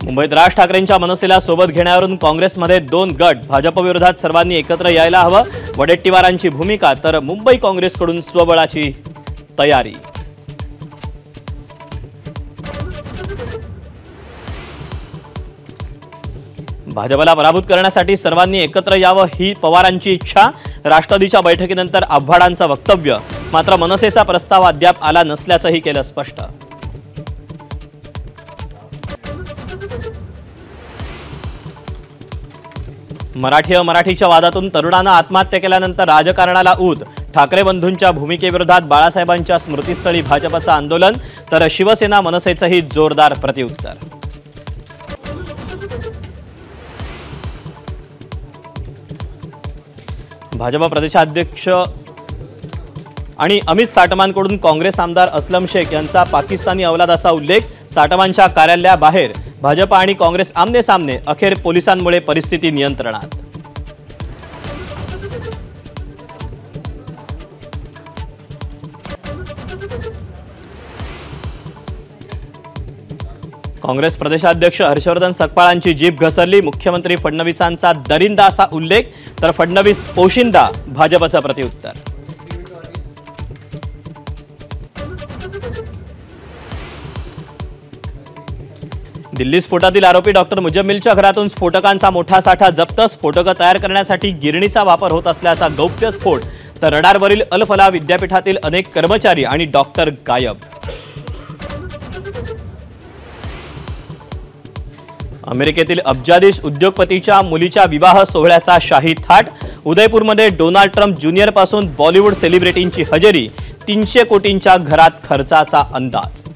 मुंबईत राज ठाकरेंच्या मनसेला सोबत घेण्यावरून काँग्रेसमध्ये 2 गट। भाजप विरोधात सर्वांनी एकत्र यायला हवं, वडेट्टीवारांची भूमिका। तर मुंबई काँग्रेसकडून स्वबळाची तयारी। भाजपला पराभूत करण्यासाठी सर्वांनी एकत्र यावं ही पवारांची इच्छा। राष्ट्रवादीच्या बैठकीनंतर आव्हाडांचं वक्तव्य। मात्र मनसेचा प्रस्ताव अद्याप आला नसल्याचंही केलं स्पष्ट। मराठीच्या वादातून तरुणानं आत्महत्या केल्यानंतर राजकारणाला ऊत। ठाकरे बंधूंच्या भूमिकेविरोधात बाळासाहेबांच्या स्मृतीस्थळी भाजपचं आंदोलन। तर शिवसेना मनसेचंही जोरदार प्रतिउत्तर। भाजप प्रदेशाध्यक्ष आणि अमित साटमांकडून काँग्रेस आमदार असलम शेख यांचा पाकिस्तानी अवलाद असा उल्लेख। साटमांच्या कार्यालयाबाहेर भाजप आणि काँग्रेस आमने सामने। अखेर पोलिसांमुळे परिस्थिती नियंत्रणात। काँग्रेस प्रदेशाध्यक्ष हर्षवर्धन सकपाळांची जीभ घसरली। मुख्यमंत्री फडणवीसांचा दरिंदा असा उल्लेख। तर फडणवीस पोशिंदा, भाजपचं प्रतिउत्तर। दिल्ली स्फोटातील आरोपी डॉक्टर मुजम्मिलच्या घरातून स्फोटकांचा मोठा साठा जप्त। स्फोटकं तयार करण्यासाठी गिरणीचा वापर होत असल्याचा गौप्यस्फोट। तर रडारवरील अल फलाह विद्यापीठातील अनेक कर्मचारी आणि डॉक्टर गायब। अमेरिकेतील अब्जाधीश उद्योगपतीच्या मुलीच्या विवाह सोहळ्याचा शाही थाट। उदयपूरमध्ये डोनाल्ड ट्रम्प ज्युनियर पासून बॉलिवूड सेलिब्रिटींची हजेरी। 300 कोटींच्या घरात खर्चाचा अंदाज।